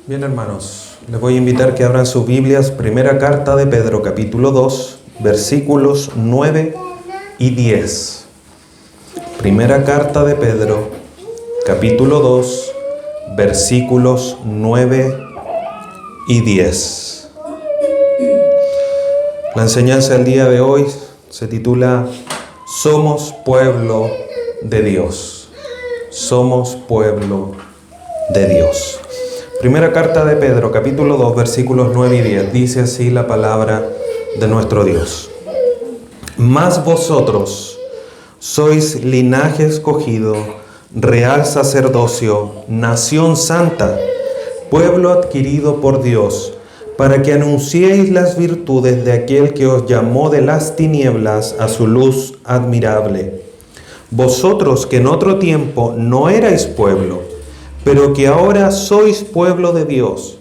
Bien, hermanos, les voy a invitar que abran sus Biblias, primera carta de Pedro, capítulo 2, versículos 9 y 10. Primera carta de Pedro, capítulo 2, versículos 9 y 10. La enseñanza del día de hoy se titula Somos pueblo de Dios. Somos pueblo de Dios. Primera carta de Pedro, capítulo 2, versículos 9 y 10. Dice así la palabra de nuestro Dios. Mas vosotros sois linaje escogido, real sacerdocio, nación santa, pueblo adquirido por Dios, para que anunciéis las virtudes de aquel que os llamó de las tinieblas a su luz admirable. Vosotros que en otro tiempo no erais pueblo, pero que ahora sois pueblo de Dios,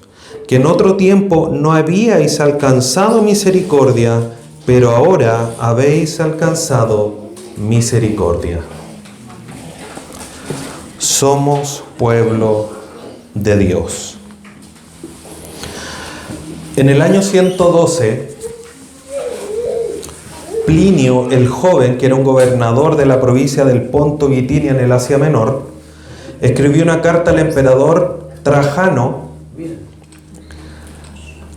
que en otro tiempo no habíais alcanzado misericordia, pero ahora habéis alcanzado misericordia. Somos pueblo de Dios. En el año 112, Plinio el joven, que era un gobernador de la provincia del Ponto Bitinia en el Asia Menor, escribió una carta al emperador Trajano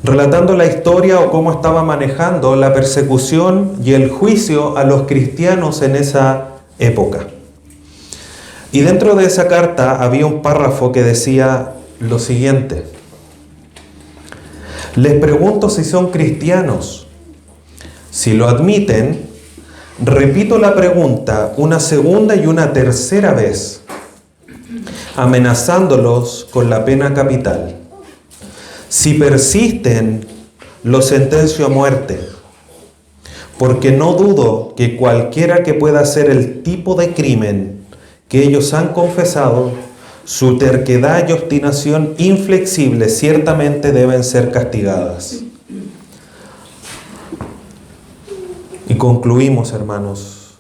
relatando la historia o cómo estaba manejando la persecución y el juicio a los cristianos en esa época. Y dentro de esa carta había un párrafo que decía lo siguiente: les pregunto si son cristianos. Si lo admiten, repito la pregunta una segunda y una tercera vez, amenazándolos con la pena capital. Si persisten, los sentencio a muerte, porque no dudo que cualquiera que pueda hacer el tipo de crimen que ellos han confesado, su terquedad y obstinación inflexible ciertamente deben ser castigadas. Y concluimos, hermanos,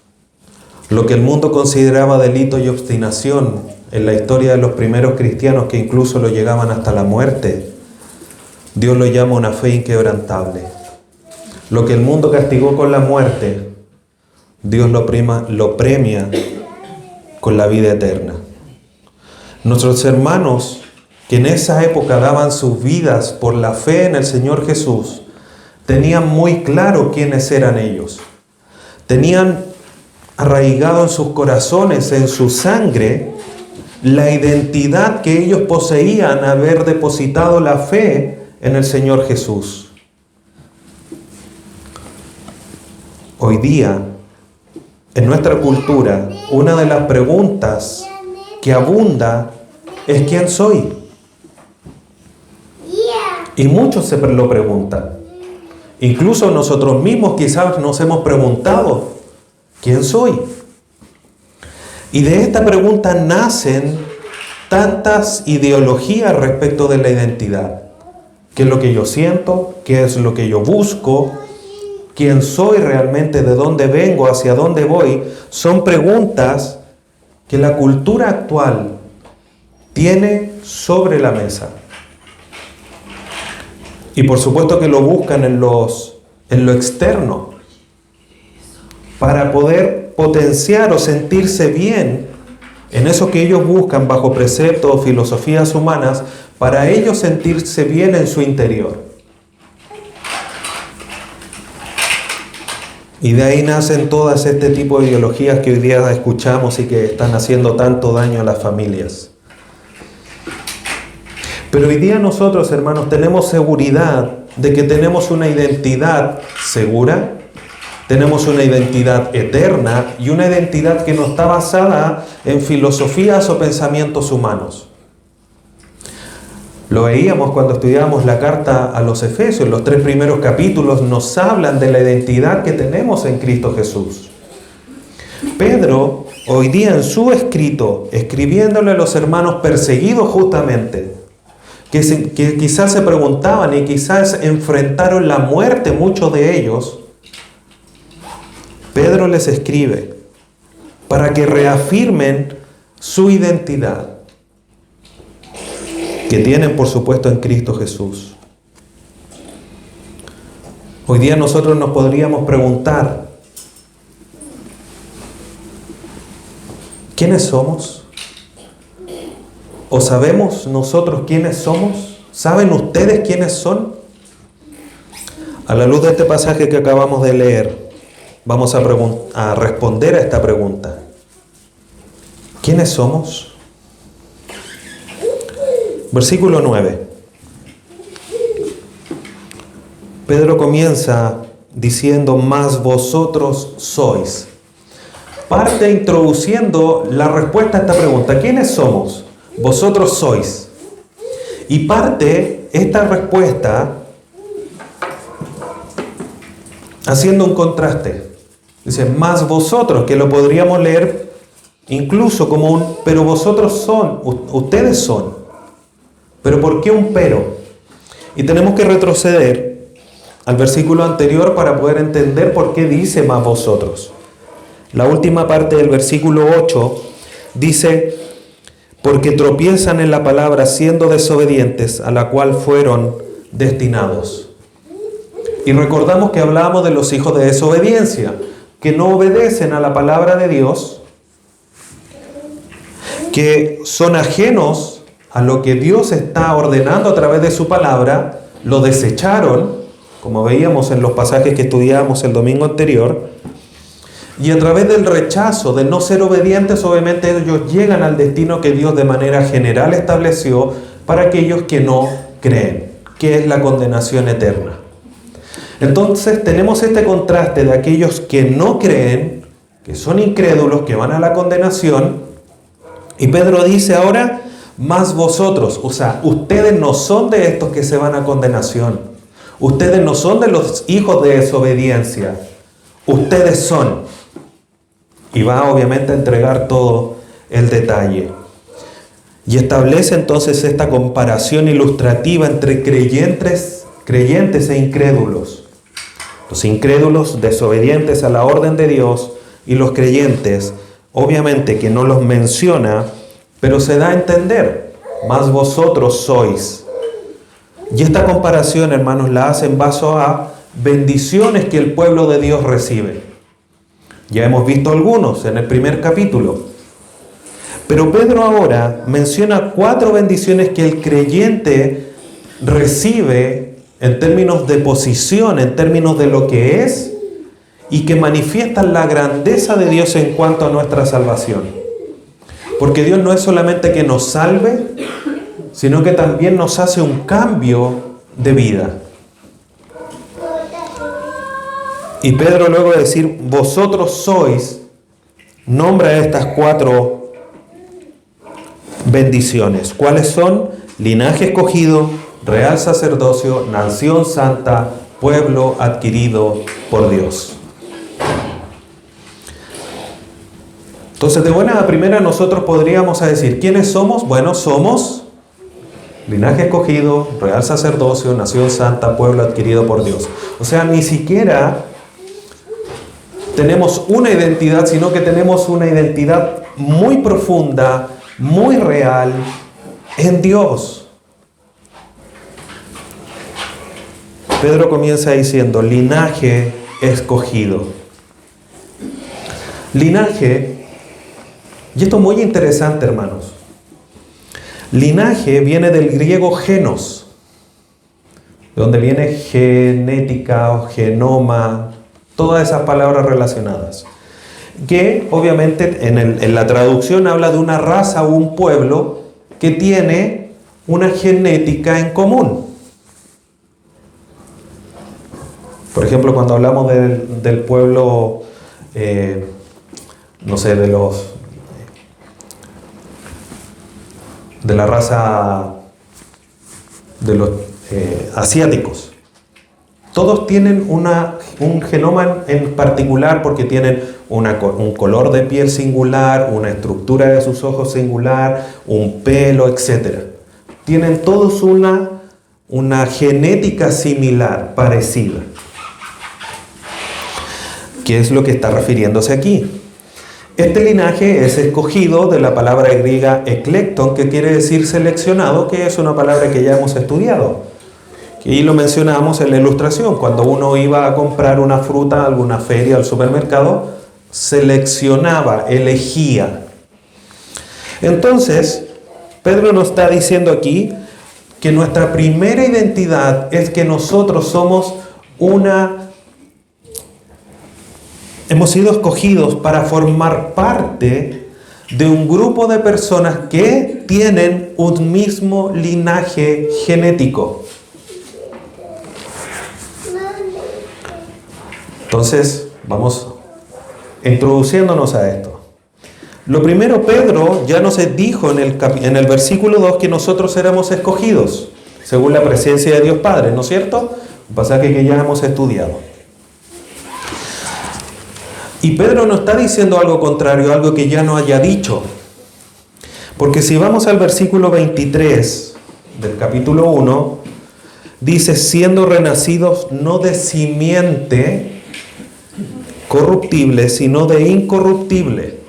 lo que el mundo consideraba delito y obstinación en la historia de los primeros cristianos, que incluso lo llegaban hasta la muerte, Dios lo llama una fe inquebrantable. Lo que el mundo castigó con la muerte, Dios lo premia con la vida eterna. Nuestros hermanos que en esa época daban sus vidas por la fe en el Señor Jesús, tenían muy claro quiénes eran ellos. Tenían arraigado en sus corazones, en su sangre, la identidad que ellos poseían haber depositado la fe en el Señor Jesús. Hoy día, en nuestra cultura, una de las preguntas que abunda es ¿quién soy? Y muchos se lo preguntan. Incluso nosotros mismos quizás nos hemos preguntado ¿quién soy? Y de esta pregunta nacen tantas ideologías respecto de la identidad. ¿Qué es lo que yo siento? ¿Qué es lo que yo busco? ¿Quién soy realmente? ¿De dónde vengo? ¿Hacia dónde voy? Son preguntas que la cultura actual tiene sobre la mesa. Y por supuesto que lo buscan en lo externo, para poder potenciar o sentirse bien en eso que ellos buscan bajo preceptos o filosofías humanas, para ellos sentirse bien en su interior. Y de ahí nacen todas este tipo de ideologías que hoy día escuchamos y que están haciendo tanto daño a las familias. Pero hoy día nosotros, hermanos, tenemos seguridad de que tenemos una identidad segura, tenemos una identidad eterna y una identidad que no está basada en filosofías o pensamientos humanos. Lo veíamos cuando estudiábamos la carta a los Efesios. Los 3 primeros capítulos nos hablan de la identidad que tenemos en Cristo Jesús. Pedro, hoy día en su escrito, escribiéndole a los hermanos perseguidos justamente, que quizás se preguntaban y quizás enfrentaron la muerte muchos de ellos, Pedro les escribe para que reafirmen su identidad. que tienen por supuesto en Cristo Jesús. Hoy día nosotros nos podríamos preguntar, ¿quiénes somos? ¿O sabemos nosotros quiénes somos? ¿Saben ustedes quiénes son? A la luz de este pasaje que acabamos de leer, vamos a responder a esta pregunta. ¿Quiénes somos? Versículo 9. Pedro comienza diciendo, mas vosotros sois. Parte introduciendo la respuesta a esta pregunta. ¿Quiénes somos? Vosotros sois. Y parte esta respuesta haciendo un contraste. Dice, mas vosotros, que lo podríamos leer incluso como un, pero vosotros son, ustedes son. ¿Pero por qué un pero? Y tenemos que retroceder al versículo anterior para poder entender por qué dice más vosotros. La última parte del versículo 8 dice, porque tropiezan en la palabra siendo desobedientes a la cual fueron destinados. Y recordamos que hablábamos de los hijos de desobediencia, que no obedecen a la palabra de Dios, que son ajenos a lo que Dios está ordenando a través de su palabra, lo desecharon, como veíamos en los pasajes que estudiábamos el domingo anterior, y a través del rechazo de no ser obedientes, obviamente ellos llegan al destino que Dios de manera general estableció para aquellos que no creen, que es la condenación eterna. Entonces tenemos este contraste de aquellos que no creen, que son incrédulos, que van a la condenación, y Pedro dice ahora, más vosotros, o sea, ustedes no son de estos que se van a condenación. Ustedes no son de los hijos de desobediencia. Ustedes son. Y va obviamente a entregar todo el detalle. Y establece entonces esta comparación ilustrativa entre creyentes e incrédulos. Los incrédulos desobedientes a la orden de Dios y los creyentes, obviamente que no los menciona, pero se da a entender, más vosotros sois. Y esta comparación, hermanos, la hace en base a bendiciones que el pueblo de Dios recibe. Ya hemos visto algunos en el primer capítulo. Pero Pedro ahora menciona 4 bendiciones que el creyente recibe en términos de posición, en términos de lo que es, y que manifiestan la grandeza de Dios en cuanto a nuestra salvación. Porque Dios no es solamente que nos salve, sino que también nos hace un cambio de vida. Y Pedro, luego de decir, vosotros sois, nombra estas 4 bendiciones. ¿Cuáles son? Linaje escogido, real sacerdocio, nación santa, pueblo adquirido por Dios. Entonces, de buena a primera nosotros podríamos decir, ¿quiénes somos? Bueno, somos linaje escogido, real sacerdocio, nación santa, pueblo adquirido por Dios. O sea, ni siquiera tenemos una identidad, sino que tenemos una identidad muy profunda, muy real en Dios. Pedro comienza diciendo, linaje escogido. Linaje, y esto es muy interesante, hermanos. Linaje viene del griego genos, de donde viene genética o genoma, todas esas palabras relacionadas. Que obviamente en la traducción habla de una raza o un pueblo que tiene una genética en común. Por ejemplo, cuando hablamos del pueblo, no sé, de la raza de los asiáticos. Todos tienen un genoma en particular porque tienen un color de piel singular, una estructura de sus ojos singular, un pelo, etc. Tienen todos una genética similar, parecida. ¿Qué es lo que está refiriéndose aquí? Este linaje es escogido de la palabra griega eklekton, que quiere decir seleccionado, que es una palabra que ya hemos estudiado. Y lo mencionamos en la ilustración, cuando uno iba a comprar una fruta a alguna feria, al supermercado, seleccionaba, elegía. Entonces, Pedro nos está diciendo aquí que nuestra primera identidad es que nosotros somos hemos sido escogidos para formar parte de un grupo de personas que tienen un mismo linaje genético. Entonces, vamos introduciéndonos a esto. Lo primero, Pedro ya nos dijo en el versículo 2 que nosotros éramos escogidos, según la presencia de Dios Padre, ¿no es cierto? Un pasaje que ya hemos estudiado. Y Pedro no está diciendo algo contrario, algo que ya no haya dicho. Porque si vamos al versículo 23 del capítulo 1, dice, siendo renacidos no de simiente corruptible, sino de incorruptible.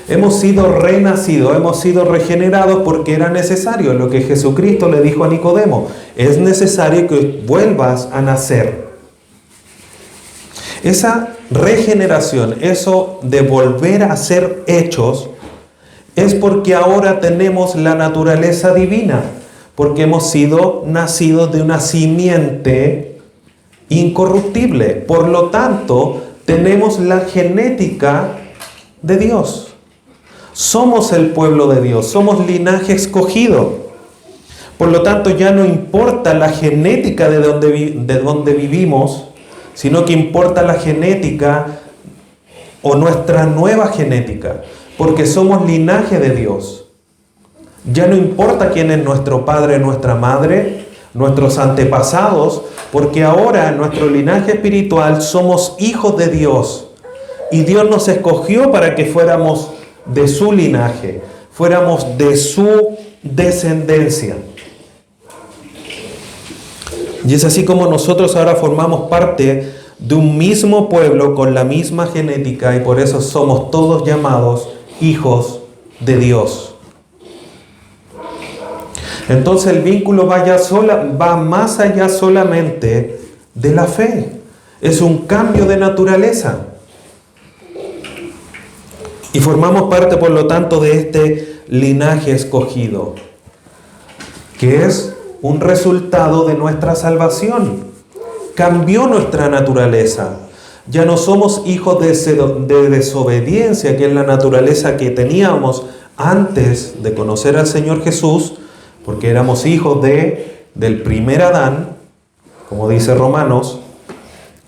Hemos sido renacidos, hemos sido regenerados porque era necesario, lo que Jesucristo le dijo a Nicodemo, es necesario que vuelvas a nacer. Esa regeneración, eso de volver a ser hechos, es porque ahora tenemos la naturaleza divina, porque hemos sido nacidos de una simiente incorruptible. Por lo tanto, tenemos la genética de Dios. Somos el pueblo de Dios, somos linaje escogido. Por lo tanto, ya no importa la genética de donde vivimos, sino que importa la genética o nuestra nueva genética, porque somos linaje de Dios. Ya no importa quién es nuestro padre, nuestra madre, nuestros antepasados, porque ahora en nuestro linaje espiritual somos hijos de Dios. Y Dios nos escogió para que fuéramos de su linaje, fuéramos de su descendencia. Y es así como nosotros ahora formamos parte de un mismo pueblo con la misma genética y por eso somos todos llamados hijos de Dios. Entonces el vínculo va más allá solamente de la fe. Es un cambio de naturaleza. Y formamos parte, por lo tanto, de este linaje escogido, que es un resultado de nuestra salvación. Cambió nuestra naturaleza. Ya no somos hijos de desobediencia, que es la naturaleza que teníamos antes de conocer al Señor Jesús, porque éramos hijos del primer Adán, como dice Romanos,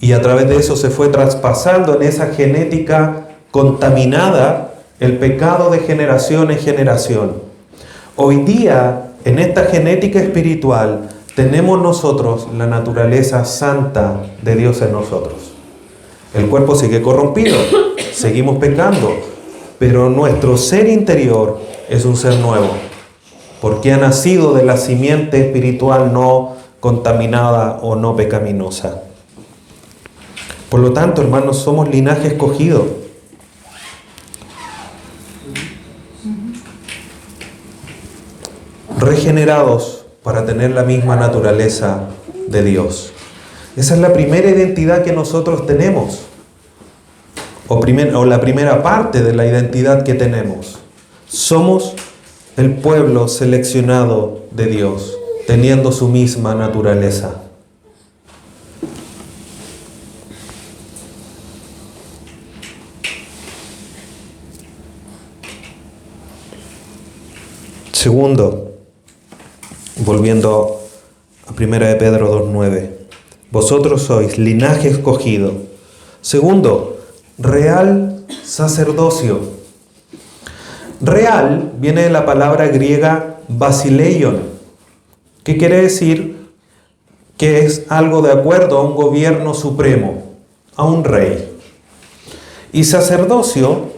y a través de eso se fue traspasando en esa genética contaminada el pecado de generación en generación. Hoy día, en esta genética espiritual, tenemos nosotros la naturaleza santa de Dios en nosotros. El cuerpo sigue corrompido, seguimos pecando, pero nuestro ser interior es un ser nuevo, porque ha nacido de la simiente espiritual no contaminada o no pecaminosa. Por lo tanto, hermanos, somos linaje escogido. Regenerados para tener la misma naturaleza de Dios. Esa es la primera identidad que nosotros tenemos, o la primera parte de la identidad que tenemos. Somos el pueblo seleccionado de Dios, teniendo su misma naturaleza. Segundo, volviendo a 1 de Pedro 2:9, vosotros sois linaje escogido. Segundo, real sacerdocio. Real viene de la palabra griega basileion, que quiere decir que es algo de acuerdo a un gobierno supremo, a un rey. Y sacerdocio,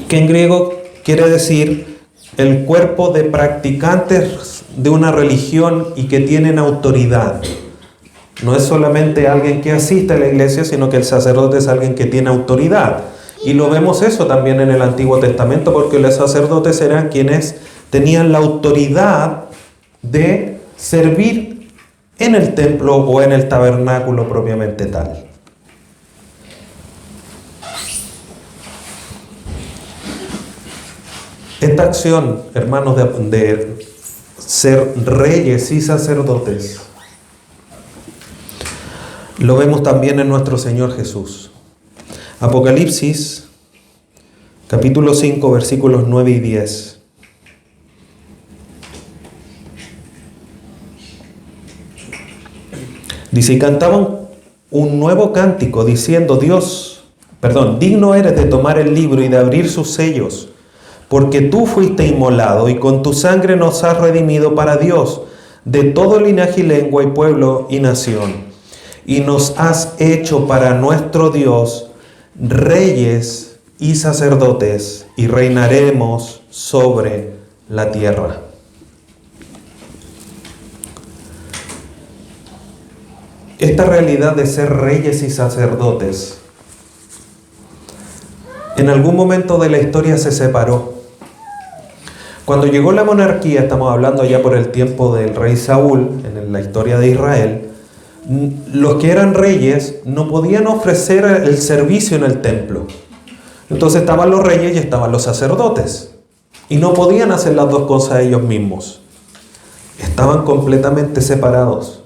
que en griego quiere decir el cuerpo de practicantes de una religión y que tienen autoridad. No es solamente alguien que asiste a la iglesia, sino que el sacerdote es alguien que tiene autoridad. Y lo vemos eso también en el Antiguo Testamento, porque los sacerdotes eran quienes tenían la autoridad de servir en el templo o en el tabernáculo propiamente tal. Esta acción, hermanos, de ser reyes y sacerdotes, lo vemos también en nuestro Señor Jesús. Apocalipsis, capítulo 5, versículos 9 y 10. Dice, y cantaban un nuevo cántico diciendo, digno eres de tomar el libro y de abrir sus sellos, porque tú fuiste inmolado y con tu sangre nos has redimido para Dios, de todo linaje y lengua y pueblo y nación. Y nos has hecho para nuestro Dios reyes y sacerdotes, y reinaremos sobre la tierra. Esta realidad de ser reyes y sacerdotes, en algún momento de la historia se separó. Cuando llegó la monarquía, estamos hablando ya por el tiempo del rey Saúl, en la historia de Israel, los que eran reyes no podían ofrecer el servicio en el templo. Entonces estaban los reyes y estaban los sacerdotes. Y no podían hacer las dos cosas ellos mismos. Estaban completamente separados.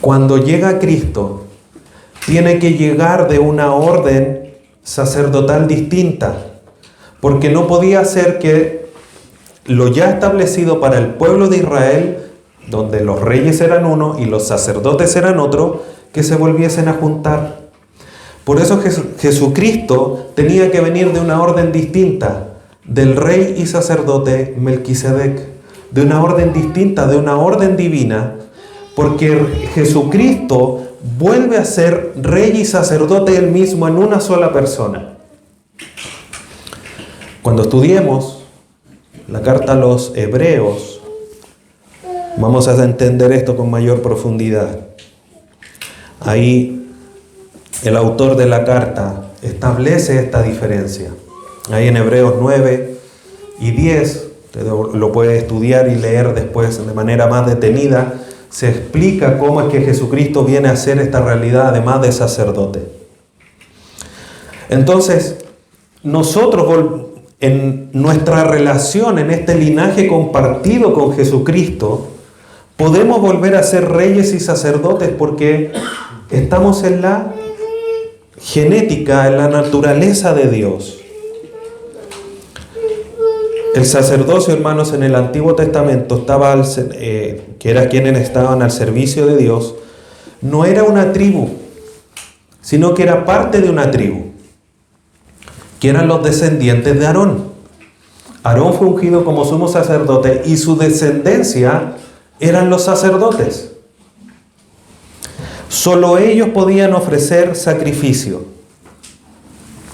Cuando llega Cristo, tiene que llegar de una orden sacerdotal distinta, porque no podía ser que lo ya establecido para el pueblo de Israel, donde los reyes eran uno y los sacerdotes eran otro, que se volviesen a juntar. Por eso Jesucristo tenía que venir de una orden distinta, del rey y sacerdote Melquisedec, de una orden distinta, de una orden divina, porque Jesucristo vuelve a ser rey y sacerdote él mismo en una sola persona. Cuando estudiemos la carta a los Hebreos, vamos a entender esto con mayor profundidad. Ahí el autor de la carta establece esta diferencia. Ahí en Hebreos 9 y 10, usted lo puede estudiar y leer después de manera más detenida, se explica cómo es que Jesucristo viene a ser esta realidad además de sacerdote. Entonces, nosotros en nuestra relación, en este linaje compartido con Jesucristo, podemos volver a ser reyes y sacerdotes porque estamos en la genética, en la naturaleza de Dios. El sacerdocio, hermanos, en el Antiguo Testamento que era quienes estaban al servicio de Dios, no era una tribu, sino que era parte de una tribu, que eran los descendientes de Aarón. Aarón fue ungido como sumo sacerdote y su descendencia eran los sacerdotes. Solo ellos podían ofrecer sacrificio,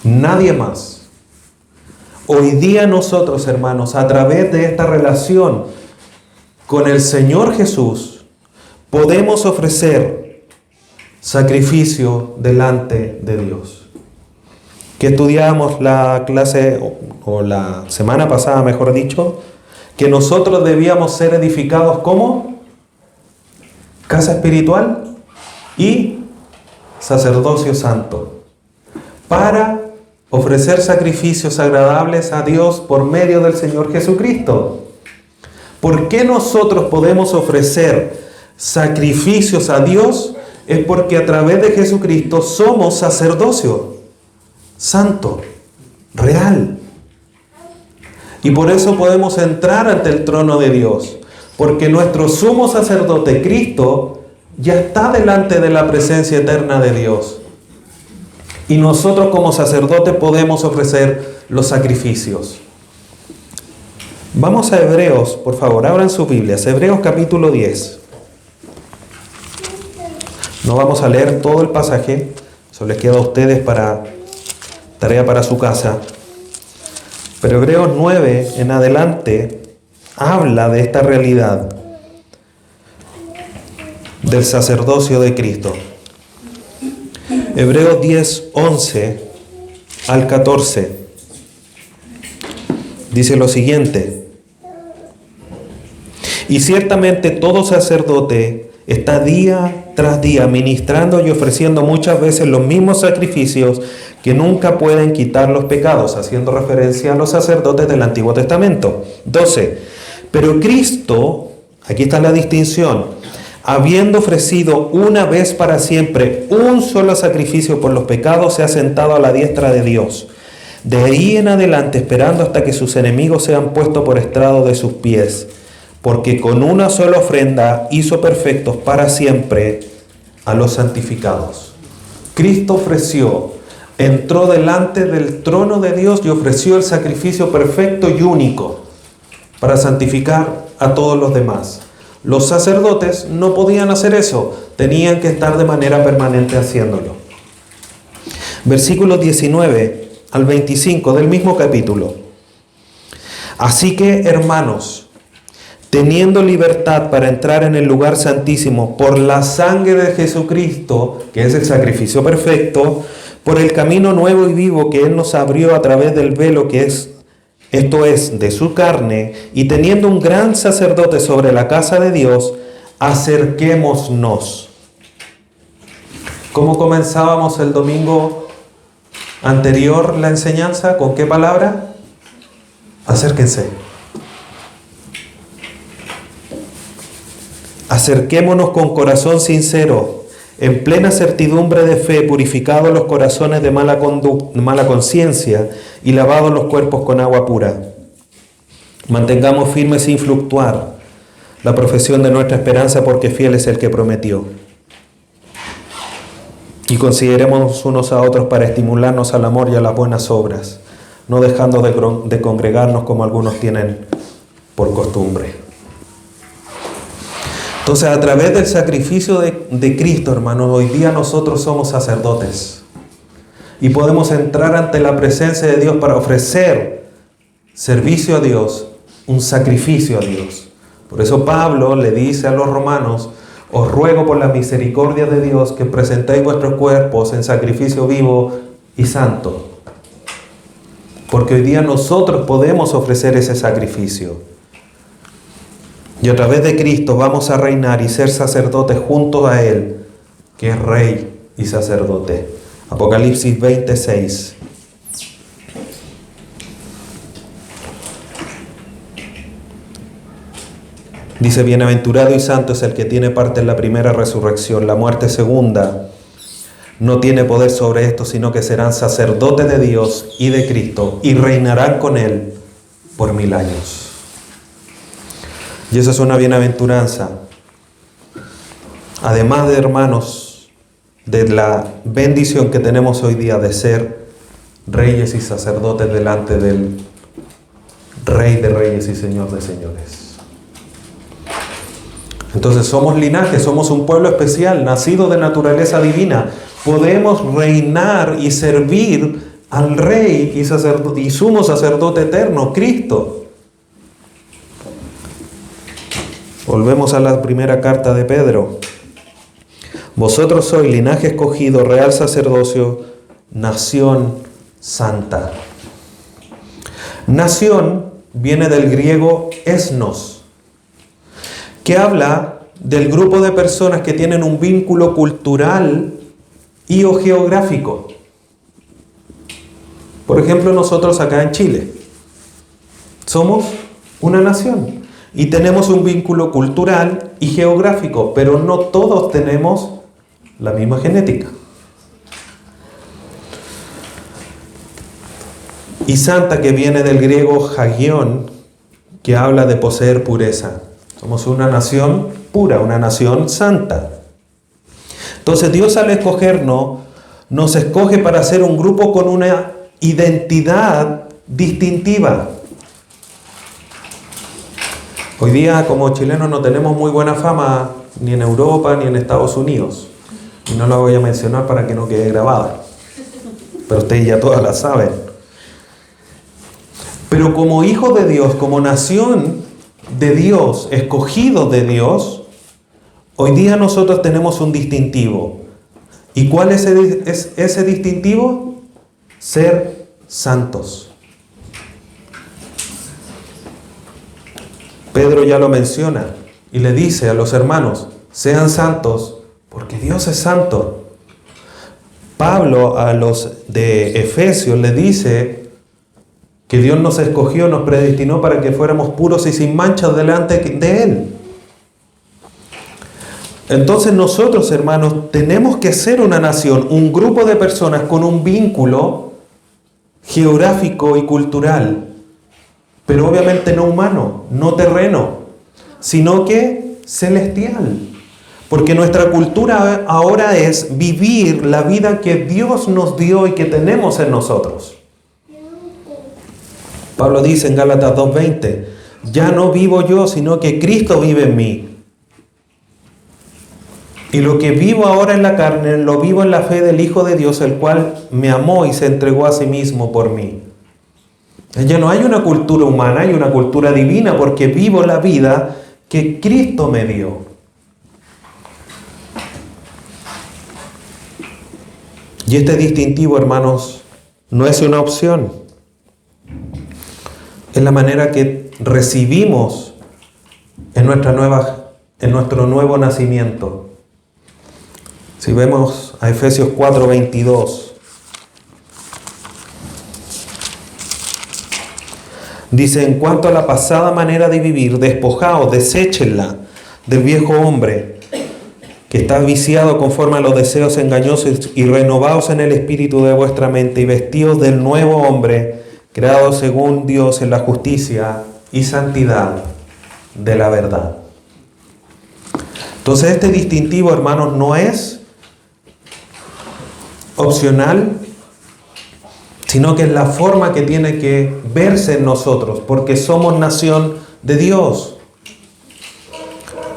nadie más. Hoy día nosotros, hermanos, a través de esta relación con el Señor Jesús, podemos ofrecer sacrificio delante de Dios. Que estudiamos la clase, o la semana pasada, mejor dicho, que nosotros debíamos ser edificados como casa espiritual y sacerdocio santo, para ofrecer sacrificios agradables a Dios por medio del Señor Jesucristo. ¿Por qué nosotros podemos ofrecer sacrificios a Dios? Es porque a través de Jesucristo somos sacerdocio santo, real. Y por eso podemos entrar ante el trono de Dios, porque nuestro sumo sacerdote Cristo ya está delante de la presencia eterna de Dios. Y nosotros como sacerdotes podemos ofrecer los sacrificios. Vamos a Hebreos, por favor, abran sus Biblias. Hebreos capítulo 10. No vamos a leer todo el pasaje, eso les queda a ustedes para tarea para su casa. Pero Hebreos 9 en adelante habla de esta realidad del sacerdocio de Cristo. Hebreos 10, 11 al 14. Dice lo siguiente: y ciertamente todo sacerdote está día tras día ministrando y ofreciendo muchas veces los mismos sacrificios que nunca pueden quitar los pecados, haciendo referencia a los sacerdotes del Antiguo Testamento. 12. Pero Cristo, aquí está la distinción, habiendo ofrecido una vez para siempre un solo sacrificio por los pecados, se ha sentado a la diestra de Dios. De ahí en adelante, esperando hasta que sus enemigos sean puestos por estrado de sus pies, porque con una sola ofrenda hizo perfectos para siempre a los santificados. Cristo entró delante del trono de Dios y ofreció el sacrificio perfecto y único para santificar a todos los demás. Los sacerdotes no podían hacer eso, tenían que estar de manera permanente haciéndolo. Versículos 19 al 25 del mismo capítulo. Así que, hermanos, teniendo libertad para entrar en el lugar santísimo por la sangre de Jesucristo, que es el sacrificio perfecto, por el camino nuevo y vivo que Él nos abrió a través del velo que es, esto es, de su carne, y teniendo un gran sacerdote sobre la casa de Dios, acerquémonos. ¿Cómo comenzábamos el domingo anterior la enseñanza? ¿Con qué palabra? Acérquense. Acerquémonos con corazón sincero, en plena certidumbre de fe, purificados los corazones de mala conciencia y lavados los cuerpos con agua pura. Mantengamos firme sin fluctuar la profesión de nuestra esperanza, porque fiel es el que prometió. Y consideremos unos a otros para estimularnos al amor y a las buenas obras, no dejando de congregarnos como algunos tienen por costumbre. Entonces, a través del sacrificio de Cristo, hermanos, hoy día nosotros somos sacerdotes y podemos entrar ante la presencia de Dios para ofrecer servicio a Dios, un sacrificio a Dios. Por eso Pablo le dice a los romanos: os ruego por la misericordia de Dios que presentéis vuestros cuerpos en sacrificio vivo y santo. Porque hoy día nosotros podemos ofrecer ese sacrificio. Y a través de Cristo vamos a reinar y ser sacerdotes junto a Él, que es Rey y sacerdote. Apocalipsis 26. Dice: bienaventurado y santo es el que tiene parte en la primera resurrección. La muerte segunda no tiene poder sobre esto, sino que serán sacerdotes de Dios y de Cristo, y reinarán con Él por 1000 años. Y eso es una bienaventuranza. Además de, hermanos, de la bendición que tenemos hoy día de ser reyes y sacerdotes delante del Rey de Reyes y Señor de Señores. Entonces somos linaje, somos un pueblo especial, nacido de naturaleza divina. Podemos reinar y servir al Rey y sumo sacerdote eterno, Cristo. Volvemos a la primera carta de Pedro. Vosotros sois linaje escogido, real sacerdocio, nación santa. Nación viene del griego esnos, que habla del grupo de personas que tienen un vínculo cultural y o geográfico. Por ejemplo, nosotros acá en Chile somos una nación y tenemos un vínculo cultural y geográfico, pero no todos tenemos la misma genética. Y santa, que viene del griego hagión, que habla de poseer pureza. Somos una nación pura, una nación santa. Entonces Dios, al escogernos, nos escoge para ser un grupo con una identidad distintiva. Hoy día, como chilenos, no tenemos muy buena fama ni en Europa ni en Estados Unidos. Y no la voy a mencionar para que no quede grabada. Pero ustedes ya todas la saben. Pero como hijos de Dios, como nación de Dios, escogidos de Dios, hoy día nosotros tenemos un distintivo. ¿Y cuál es ese distintivo? ser santos. Pedro ya lo menciona y le dice a los hermanos, sean santos porque Dios es santo. Pablo a los de Efesios le dice que Dios nos escogió, nos predestinó para que fuéramos puros y sin manchas delante de Él. Entonces nosotros, hermanos, tenemos que ser una nación, un grupo de personas con un vínculo geográfico y cultural, pero obviamente no humano, no terreno, sino que celestial. Porque nuestra cultura ahora es vivir la vida que Dios nos dio y que tenemos en nosotros. Pablo dice en Gálatas 2:20, ya no vivo yo, sino que Cristo vive en mí. Y lo que vivo ahora en la carne, lo vivo en la fe del Hijo de Dios, el cual me amó y se entregó a sí mismo por mí. Ya no hay una cultura humana, hay una cultura divina, porque vivo la vida que Cristo me dio. Y este distintivo, hermanos, no es una opción. Es la manera que recibimos en nuestro nuevo nacimiento. Si vemos a Efesios 4:22, dice, en cuanto a la pasada manera de vivir, despojaos, deséchenla del viejo hombre, que está viciado conforme a los deseos engañosos, y renovaos en el espíritu de vuestra mente, y vestíos del nuevo hombre, creado según Dios en la justicia y santidad de la verdad. Entonces este distintivo, hermanos, no es opcional, sino que es la forma que tiene que verse en nosotros, porque somos nación de Dios.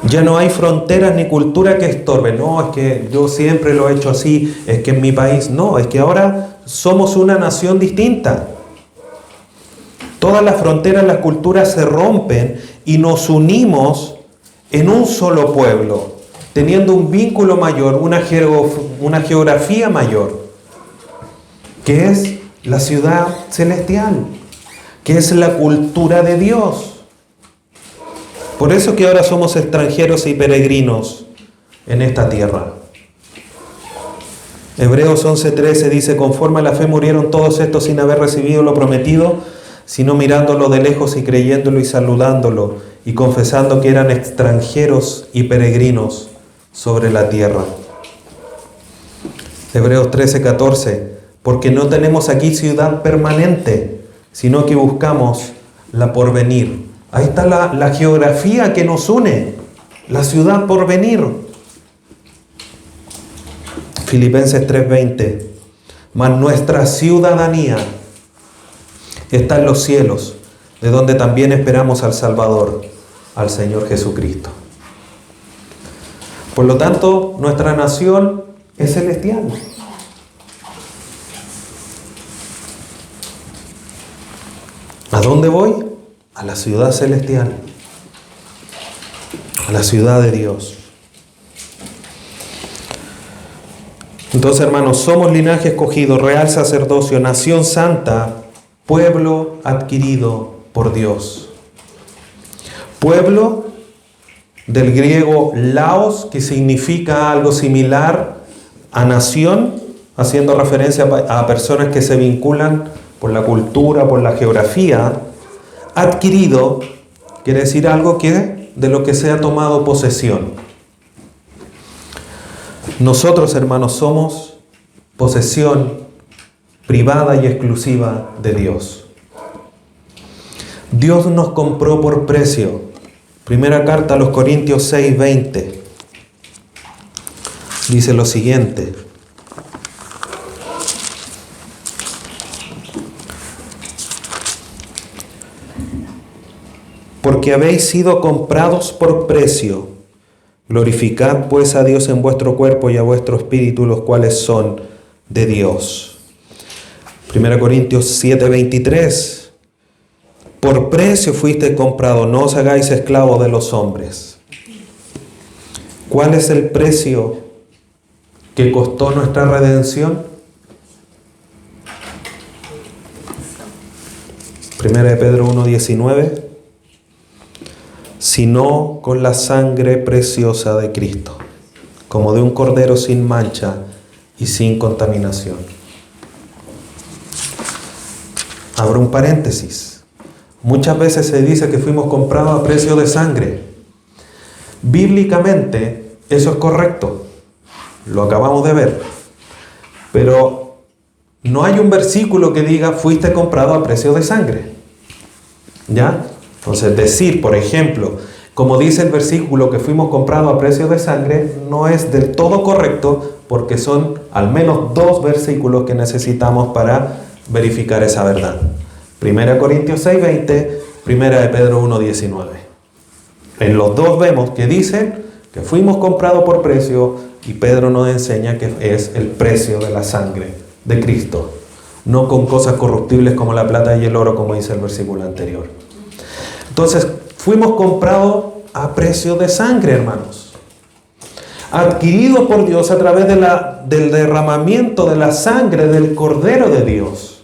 Ya no hay fronteras ni cultura que estorben. No, es que yo siempre lo he hecho así, es que en mi país no, es que ahora somos una nación distinta. Todas las fronteras, las culturas se rompen y nos unimos en un solo pueblo, teniendo un vínculo mayor, una geografía mayor, que es la ciudad celestial, que es la cultura de Dios. Por eso que ahora somos extranjeros y peregrinos en esta tierra. Hebreos 11:13 dice, conforme a la fe murieron todos estos sin haber recibido lo prometido, sino mirándolo de lejos y creyéndolo y saludándolo y confesando que eran extranjeros y peregrinos sobre la tierra. Hebreos 13:14, porque no tenemos aquí ciudad permanente, sino que buscamos la porvenir. Ahí está la geografía que nos une, la ciudad porvenir. Filipenses 3:20, mas nuestra ciudadanía está en los cielos, de donde también esperamos al Salvador, al Señor Jesucristo. Por lo tanto, nuestra nación es celestial. ¿A dónde voy? A la ciudad celestial, a la ciudad de Dios. Entonces, hermanos, somos linaje escogido, real sacerdocio, nación santa, pueblo adquirido por Dios. Pueblo del griego laos, que significa algo similar a nación, haciendo referencia a personas que se vinculan por la cultura, por la geografía. Adquirido quiere decir algo que de lo que se ha tomado posesión. Nosotros, hermanos, somos posesión privada y exclusiva de Dios. Dios nos compró por precio. Primera carta a los Corintios 6:20 dice lo siguiente: porque habéis sido comprados por precio. Glorificad pues a Dios en vuestro cuerpo y a vuestro espíritu, los cuales son de Dios. 1 Corintios 7:23. Por precio fuiste comprado, no os hagáis esclavos de los hombres. ¿Cuál es el precio que costó nuestra redención? Primera de Pedro 1:19. Sino con la sangre preciosa de Cristo, como de un cordero sin mancha y sin contaminación. Abro un paréntesis. Muchas veces se dice que fuimos comprados a precio de sangre. Bíblicamente eso es correcto. Lo acabamos de ver. Pero no hay un versículo que diga fuiste comprado a precio de sangre. ¿Ya? Entonces decir, por ejemplo, como dice el versículo que fuimos comprados a precio de sangre, no es del todo correcto porque son al menos dos versículos que necesitamos para verificar esa verdad. 1 Corintios 6:20, 1 de Pedro 1:19. En los dos vemos que dicen que fuimos comprados por precio y Pedro nos enseña que es el precio de la sangre de Cristo, no con cosas corruptibles como la plata y el oro, como dice el versículo anterior. Entonces, fuimos comprados a precio de sangre, hermanos. Adquiridos por Dios a través del derramamiento de la sangre del Cordero de Dios.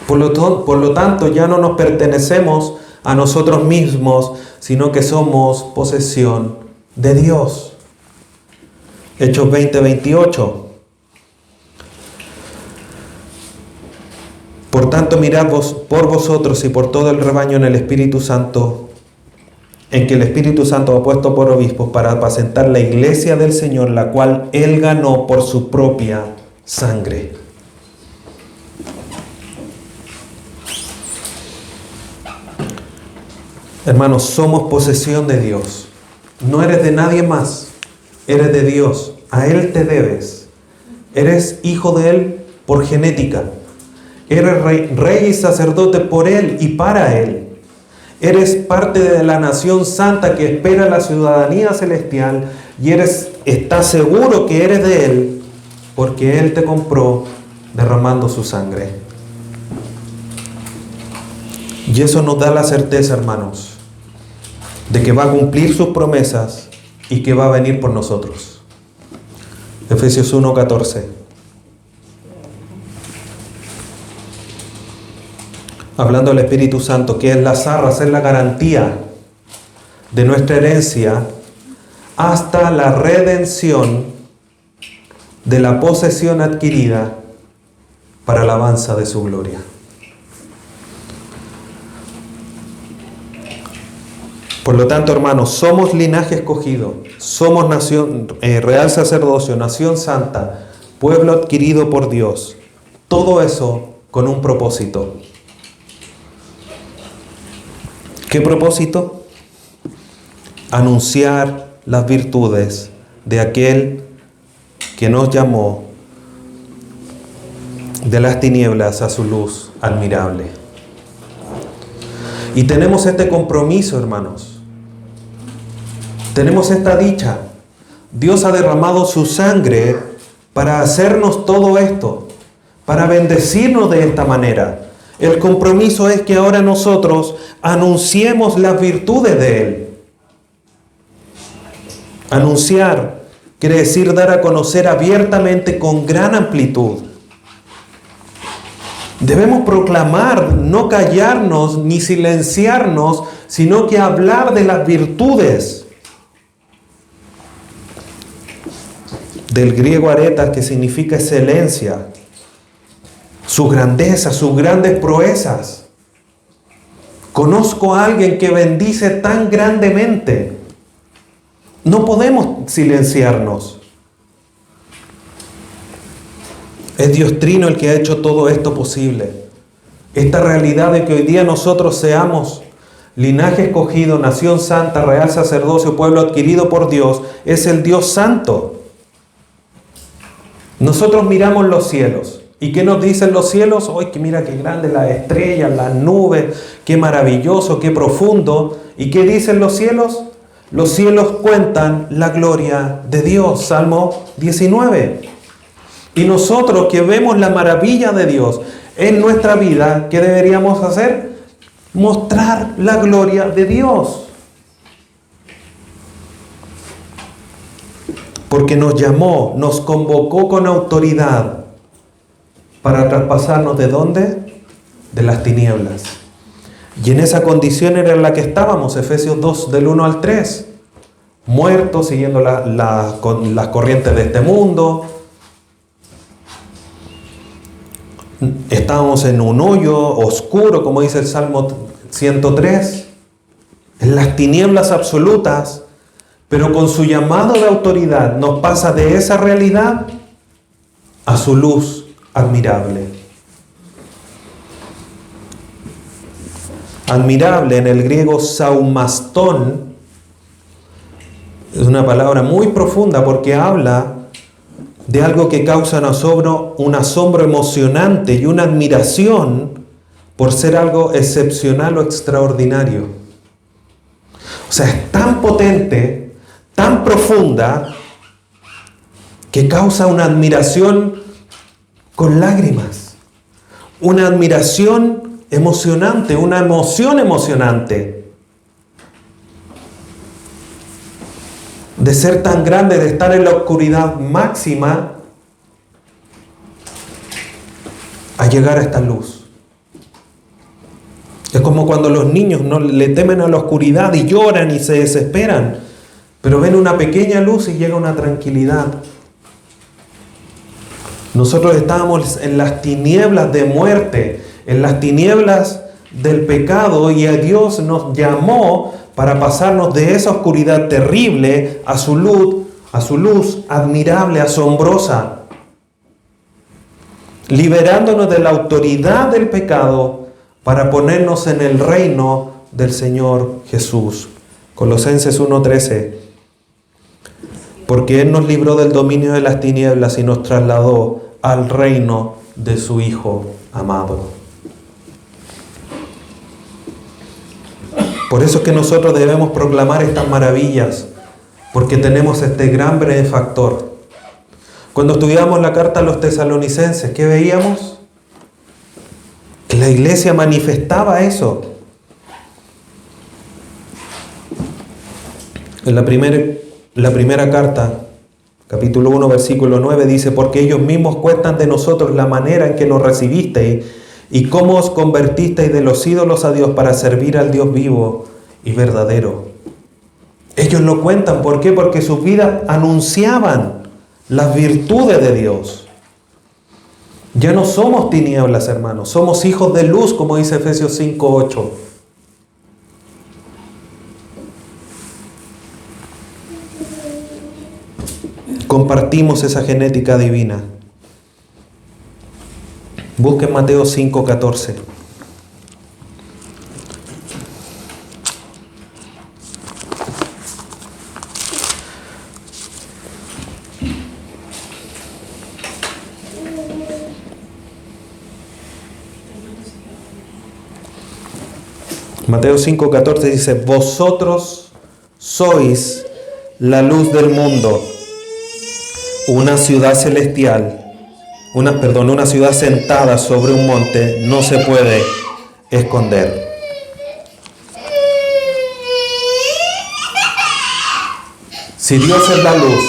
Por lo tanto, ya no nos pertenecemos a nosotros mismos, sino que somos posesión de Dios. Hechos 20:28. Por tanto, mirad por vosotros y por todo el rebaño en el Espíritu Santo, en que el Espíritu Santo ha puesto por obispos para apacentar la iglesia del Señor, la cual Él ganó por su propia sangre. Hermanos, somos posesión de Dios. No eres de nadie más, eres de Dios. A Él te debes. Eres hijo de Él por genética. Eres rey y sacerdote por Él y para Él. Eres parte de la nación santa que espera la ciudadanía celestial y estás seguro que eres de Él porque Él te compró derramando su sangre. Y eso nos da la certeza, hermanos, de que va a cumplir sus promesas y que va a venir por nosotros. Efesios 1:14. Hablando del Espíritu Santo, que es las arras, es la garantía de nuestra herencia hasta la redención de la posesión adquirida para la alabanza de su gloria. Por lo tanto, hermanos, somos linaje escogido, somos nación, real sacerdocio, nación santa, pueblo adquirido por Dios. Todo eso con un propósito. ¿Qué propósito? Anunciar las virtudes de aquel que nos llamó de las tinieblas a su luz admirable. Y tenemos este compromiso, hermanos. Tenemos esta dicha. Dios ha derramado su sangre para hacernos todo esto, para bendecirnos de esta manera. El compromiso es que ahora nosotros anunciemos las virtudes de Él. Anunciar quiere decir dar a conocer abiertamente con gran amplitud. Debemos proclamar, no callarnos ni silenciarnos, sino que hablar de las virtudes. Del griego aretas, que significa excelencia, su grandeza, sus grandes proezas. Conozco a alguien que bendice tan grandemente. No podemos silenciarnos. Es Dios Trino el que ha hecho todo esto posible. Esta realidad de que hoy día nosotros seamos linaje escogido, nación santa, real sacerdocio, pueblo adquirido por Dios, es el Dios santo. Nosotros miramos los cielos. ¿Y qué nos dicen los cielos? ¡Ay, que mira qué grandes las estrellas, las nubes! ¡Qué maravilloso, qué profundo! ¿Y qué dicen los cielos? Los cielos cuentan la gloria de Dios. Salmo 19. Y nosotros que vemos la maravilla de Dios en nuestra vida, ¿qué deberíamos hacer? Mostrar la gloria de Dios. Porque nos llamó, nos convocó con autoridad para traspasarnos ¿de dónde? de las tinieblas. Y en esa condición era en la que estábamos, Efesios 2 del 1 al 3. Muertos, siguiendo las corrientes de este mundo. Estábamos en un hoyo oscuro, como dice el Salmo 103, en las tinieblas absolutas, pero con su llamado de autoridad nos pasa de esa realidad a su luz admirable. Admirable en el griego saumastón es una palabra muy profunda porque habla de algo que causa un asombro emocionante y una admiración por ser algo excepcional o extraordinario. O sea, es tan potente, tan profunda, que causa una admiración con lágrimas, una admiración emocionante, una emoción emocionante. De ser tan grande, de estar en la oscuridad máxima, a llegar a esta luz. Es como cuando los niños no le temen a la oscuridad y lloran y se desesperan, pero ven una pequeña luz y llega una tranquilidad. Nosotros estábamos en las tinieblas de muerte, en las tinieblas del pecado, y a Dios nos llamó para pasarnos de esa oscuridad terrible a su luz admirable, asombrosa, liberándonos de la autoridad del pecado para ponernos en el reino del Señor Jesús. Colosenses 1:13. Porque Él nos libró del dominio de las tinieblas y nos trasladó al reino de su Hijo amado. Por eso es que nosotros debemos proclamar estas maravillas, porque tenemos este gran benefactor. Cuando estudiamos la carta a los tesalonicenses, ¿qué veíamos? Que la iglesia manifestaba eso. En la primera carta, capítulo 1, versículo 9, dice: porque ellos mismos cuentan de nosotros la manera en que nos recibisteis y cómo os convertisteis de los ídolos a Dios para servir al Dios vivo y verdadero. Ellos lo cuentan, ¿por qué? Porque sus vidas anunciaban las virtudes de Dios. Ya no somos tinieblas, hermanos, somos hijos de luz, como dice Efesios 5:8. Compartimos esa genética divina. Busquen Mateo 5:14. Mateo 5:14 dice: vosotros sois la luz del mundo, una ciudad celestial. Una ciudad sentada sobre un monte no se puede esconder. Si Dios es la luz,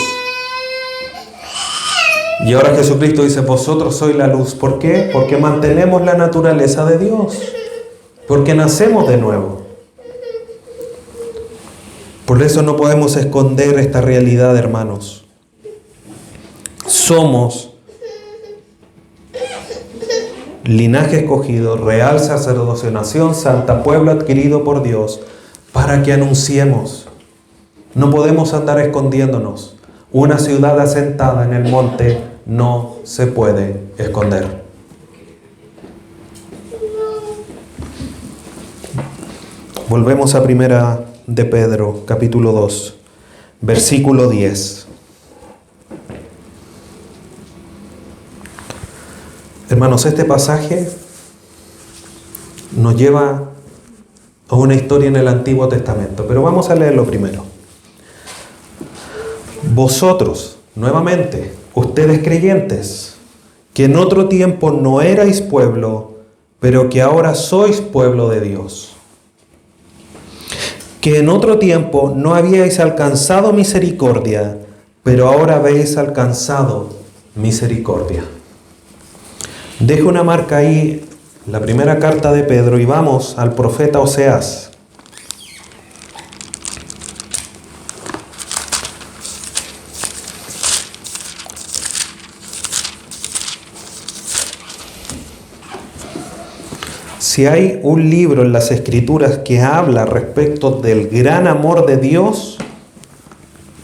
y ahora Jesucristo dice: vosotros sois la luz. ¿Por qué? Porque mantenemos la naturaleza de Dios, porque nacemos de nuevo. Por eso no podemos esconder esta realidad, hermanos. Somos linaje escogido, real sacerdocio, nación santa, pueblo adquirido por Dios, para que anunciemos. No podemos andar escondiéndonos. Una ciudad asentada en el monte no se puede esconder. Volvemos a Primera de Pedro, capítulo 2, versículo 10. Hermanos, este pasaje nos lleva a una historia en el Antiguo Testamento, pero vamos a leerlo primero. Vosotros, nuevamente, ustedes creyentes, que en otro tiempo no erais pueblo, pero que ahora sois pueblo de Dios. Que en otro tiempo no habíais alcanzado misericordia, pero ahora habéis alcanzado misericordia. Dejo una marca ahí la primera carta de Pedro y vamos al profeta Oseas. Si hay un libro en las Escrituras que habla respecto del gran amor de Dios,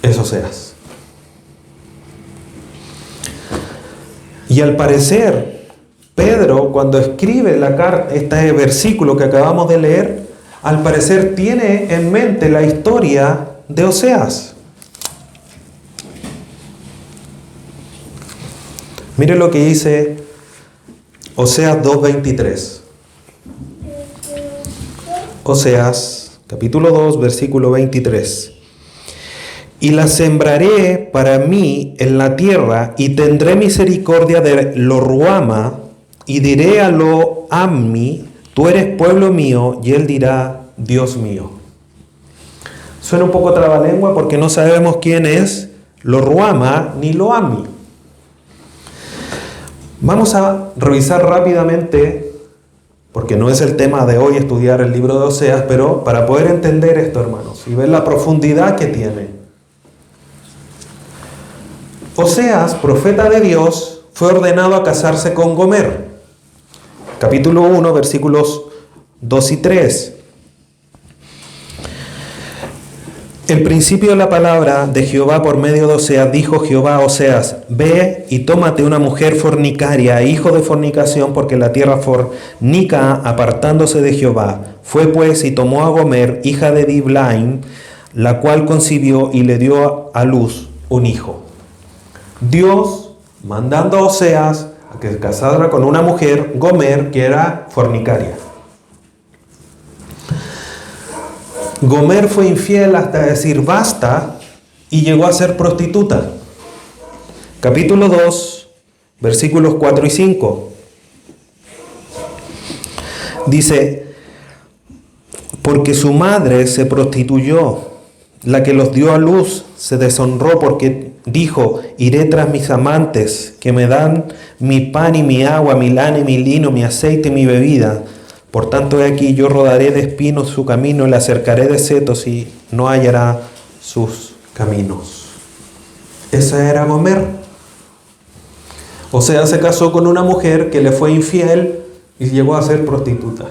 es Oseas. Y al parecer, Pedro, cuando escribe la carta, este versículo que acabamos de leer, al parecer tiene en mente la historia de Oseas. Mire lo que dice Oseas 2:23. Oseas, capítulo 2, versículo 23. Y la sembraré para mí en la tierra, y tendré misericordia de lo Ruama, y diré a lo Ammi, tú eres pueblo mío, y él dirá, Dios mío. Suena un poco trabalengua porque no sabemos quién es lo Ruama ni lo Ammi. Vamos a revisar rápidamente, porque no es el tema de hoy estudiar el libro de Oseas, pero para poder entender esto, hermanos, y ver la profundidad que tiene. Oseas, profeta de Dios, fue ordenado a casarse con Gomer. Capítulo 1, versículos 2 y 3. El principio de la palabra de Jehová por medio de Oseas, dijo Jehová a Oseas, ve y tómate una mujer fornicaria, hijo de fornicación, porque la tierra fornica apartándose de Jehová. Fue pues y tomó a Gomer, hija de Diblaim, la cual concibió y le dio a luz un hijo. Dios mandando a Oseas a que se casara con una mujer, Gomer, que era fornicaria. Gomer fue infiel hasta decir basta y llegó a ser prostituta. Capítulo 2, versículos 4 y 5. Dice, porque su madre se prostituyó, la que los dio a luz se deshonró porque dijo, iré tras mis amantes que me dan mi pan y mi agua, mi lana y mi lino, mi aceite y mi bebida. Por tanto, he aquí, yo rodaré de espinos su camino, le acercaré de setos y no hallará sus caminos. Esa era Gomer. O sea, se casó con una mujer que le fue infiel y llegó a ser prostituta.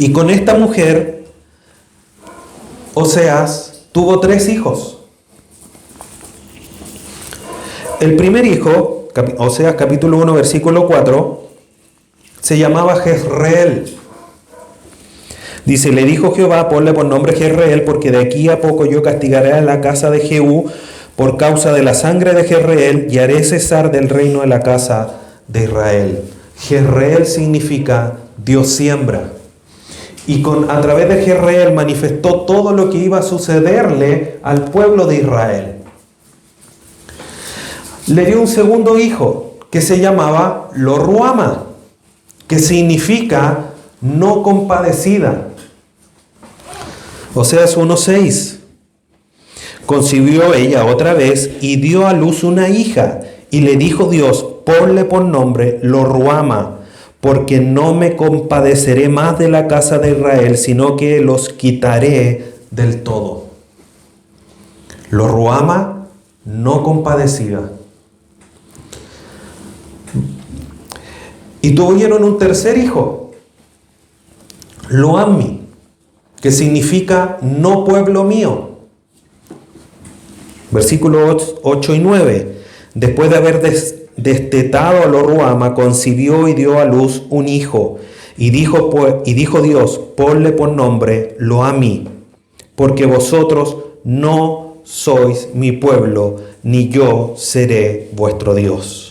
Y con esta mujer, Oseas tuvo 3 hijos. El primer hijo, Oseas capítulo 1, versículo 4, se llamaba Jezreel. Dice, le dijo Jehová, ponle por nombre Jezreel, porque de aquí a poco yo castigaré a la casa de Jehú por causa de la sangre de Jezreel, y haré cesar del reino de la casa de Israel. Jezreel significa Dios siembra. Y a través de Jezreel manifestó todo lo que iba a sucederle al pueblo de Israel. Le dio un segundo hijo que se llamaba Lo Ruama, que significa no compadecida. Oseas 1:6. Concibió ella otra vez y dio a luz una hija, y le dijo Dios, ponle por nombre Lo Ruama, porque no me compadeceré más de la casa de Israel, sino que los quitaré del todo. Lo Ruama, no compadecida. Y tuvieron un tercer hijo, Lo Ammi, que significa no pueblo mío. Versículos 8 y 9. Después de haber destetado a Lo Ruama, concibió y dio a luz un hijo. Y dijo Dios, ponle por nombre Lo Ammi, porque vosotros no sois mi pueblo, ni yo seré vuestro Dios.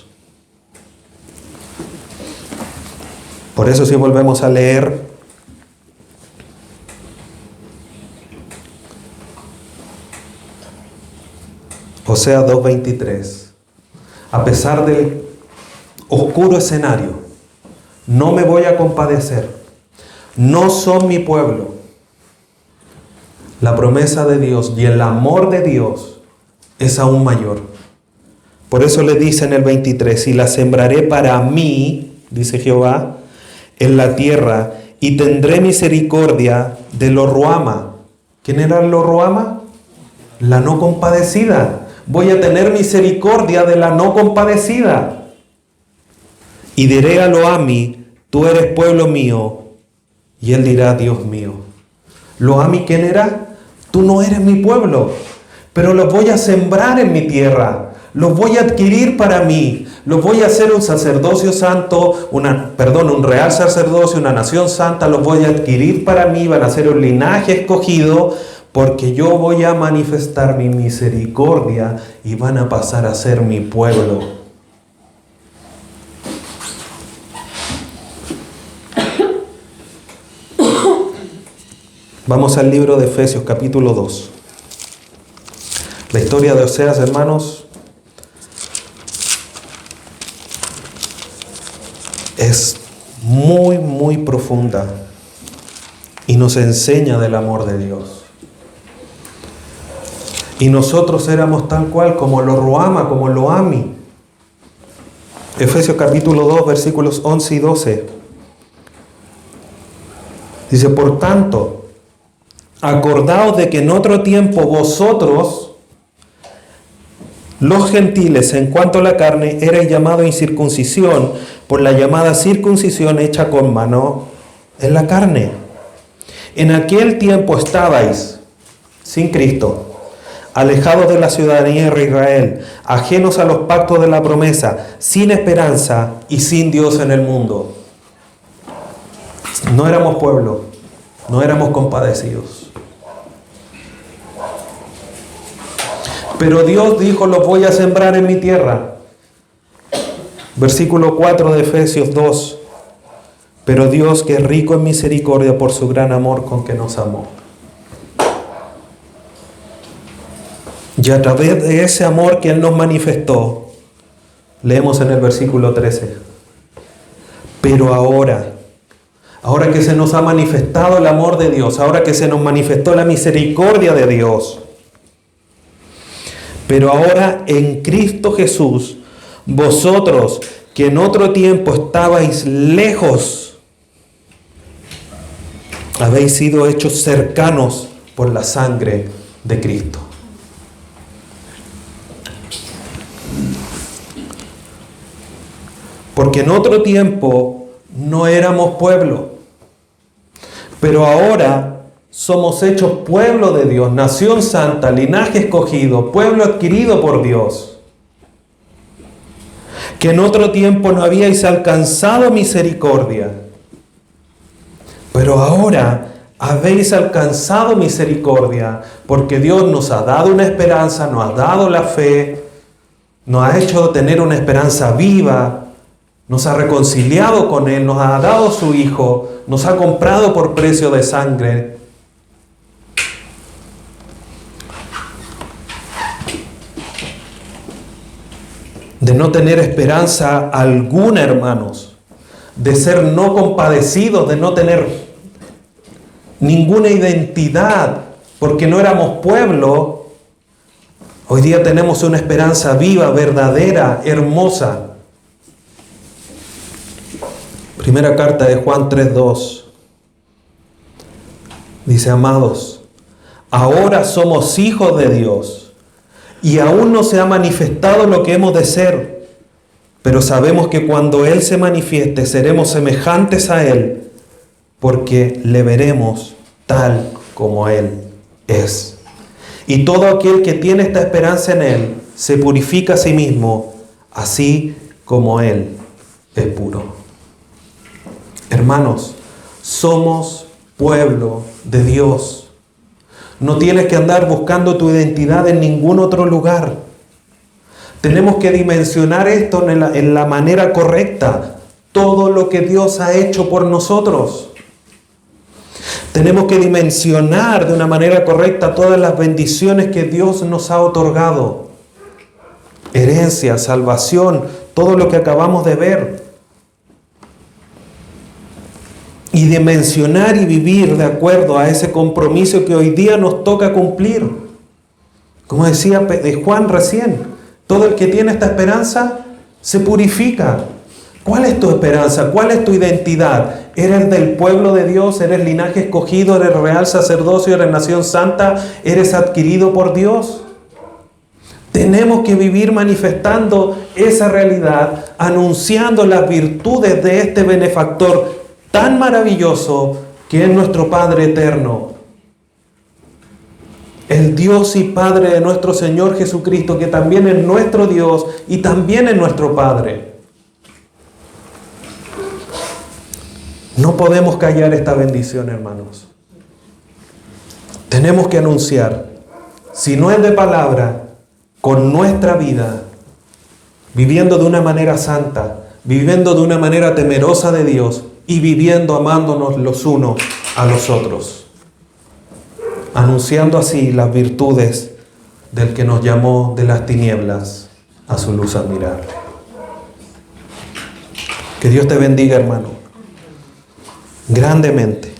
Por eso si volvemos a leer Oseas 2:23, a pesar del oscuro escenario, no me voy a compadecer, no son mi pueblo. La promesa de Dios y el amor de Dios es aún mayor. Por eso le dice en el 23, y la sembraré para mí dice Jehová, en la tierra, y tendré misericordia de Lo Ruhamah. ¿Quién era Lo Ruhamah? La no compadecida. Voy a tener misericordia de la no compadecida. Y diré a Lo Ammi, tú eres pueblo mío. Y él dirá, Dios mío. Lo Ammi, ¿quién era? Tú no eres mi pueblo, pero los voy a sembrar en mi tierra. Los voy a adquirir para mí. Los voy a hacer un sacerdocio santo, un real sacerdocio, una nación santa. Los voy a adquirir para mí. Van a ser un linaje escogido, porque yo voy a manifestar mi misericordia y van a pasar a ser mi pueblo. Vamos al libro de Efesios, capítulo 2. La historia de Oseas, hermanos, es muy, muy profunda y nos enseña del amor de Dios. Y nosotros éramos tal cual como Lo Ruhamah, como Lo Ammi. Efesios capítulo 2, versículos 11 y 12. Dice, por tanto, acordaos de que en otro tiempo vosotros, los gentiles, en cuanto a la carne, erais llamados incircuncisión por la llamada circuncisión hecha con mano en la carne. En aquel tiempo estabais sin Cristo, alejados de la ciudadanía de Israel, ajenos a los pactos de la promesa, sin esperanza y sin Dios en el mundo. No éramos pueblo, no éramos compadecidos. Pero Dios dijo, los voy a sembrar en mi tierra. Versículo 4 de Efesios 2. Pero Dios, que es rico en misericordia por su gran amor con que nos amó. Y a través de ese amor que Él nos manifestó, leemos en el versículo 13. Pero ahora que se nos ha manifestado el amor de Dios, ahora que se nos manifestó la misericordia de Dios, pero ahora en Cristo Jesús, vosotros que en otro tiempo estabais lejos, habéis sido hechos cercanos por la sangre de Cristo. Porque en otro tiempo no éramos pueblo, pero ahora somos hechos pueblo de Dios, nación santa, linaje escogido, pueblo adquirido por Dios. Que en otro tiempo no habíais alcanzado misericordia, pero ahora habéis alcanzado misericordia, porque Dios nos ha dado una esperanza, nos ha dado la fe, nos ha hecho tener una esperanza viva, nos ha reconciliado con Él, nos ha dado su Hijo, nos ha comprado por precio de sangre. De no tener esperanza alguna, hermanos, de ser no compadecidos, de no tener ninguna identidad, porque no éramos pueblo. Hoy día tenemos una esperanza viva, verdadera, hermosa. Primera carta de Juan 3:2. Dice, amados, ahora somos hijos de Dios. Y aún no se ha manifestado lo que hemos de ser, pero sabemos que cuando Él se manifieste seremos semejantes a Él, porque le veremos tal como Él es. Y todo aquel que tiene esta esperanza en Él se purifica a sí mismo, así como Él es puro. Hermanos, somos pueblo de Dios. No tienes que andar buscando tu identidad en ningún otro lugar. Tenemos que dimensionar esto en la manera correcta. Todo lo que Dios ha hecho por nosotros. Tenemos que dimensionar de una manera correcta todas las bendiciones que Dios nos ha otorgado. Herencia, salvación, todo lo que acabamos de ver. Y dimensionar y vivir de acuerdo a ese compromiso que hoy día nos toca cumplir. Como decía Juan recién, todo el que tiene esta esperanza se purifica. ¿Cuál es tu esperanza? ¿Cuál es tu identidad? ¿Eres del pueblo de Dios? ¿Eres linaje escogido? ¿Eres real sacerdocio? ¿Eres nación santa? ¿Eres adquirido por Dios? Tenemos que vivir manifestando esa realidad, anunciando las virtudes de este benefactor tan maravilloso que es nuestro Padre eterno. El Dios y Padre de nuestro Señor Jesucristo, que también es nuestro Dios y también es nuestro Padre. No podemos callar esta bendición, hermanos. Tenemos que anunciar, si no es de palabra, con nuestra vida, viviendo de una manera santa, viviendo de una manera temerosa de Dios y viviendo amándonos los unos a los otros. Anunciando así las virtudes del que nos llamó de las tinieblas a su luz admirable. Que Dios te bendiga, hermano, grandemente,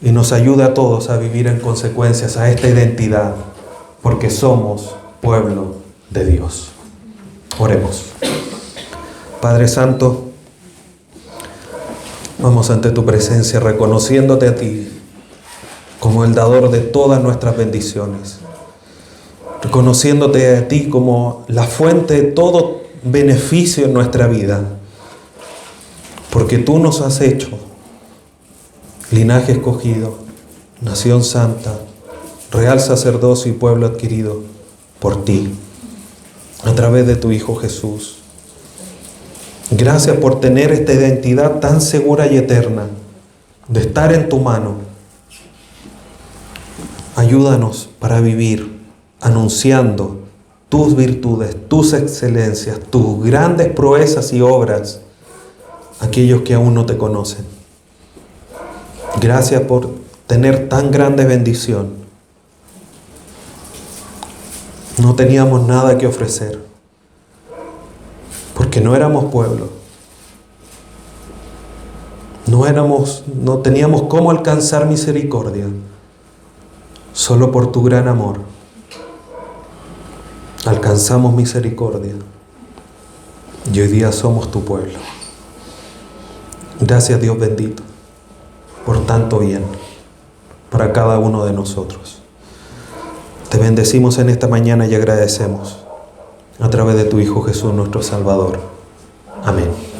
y nos ayude a todos a vivir en consecuencias a esta identidad, porque somos pueblo de Dios. Oremos. Padre Santo, vamos ante tu presencia reconociéndote a ti como el dador de todas nuestras bendiciones, reconociéndote a ti como la fuente de todo beneficio en nuestra vida, porque tú nos has hecho linaje escogido, nación santa, real sacerdocio y pueblo adquirido por ti, a través de tu Hijo Jesús. Gracias por tener esta identidad tan segura y eterna, de estar en tu mano. Ayúdanos para vivir anunciando tus virtudes, tus excelencias, tus grandes proezas y obras a aquellos que aún no te conocen. Gracias por tener tan grande bendición. No teníamos nada que ofrecer, porque no éramos pueblo. No teníamos cómo alcanzar misericordia. Solo por tu gran amor alcanzamos misericordia y hoy día somos tu pueblo. Gracias, Dios bendito, por tanto bien para cada uno de nosotros. Te bendecimos en esta mañana y agradecemos a través de tu Hijo Jesús, nuestro Salvador. Amén.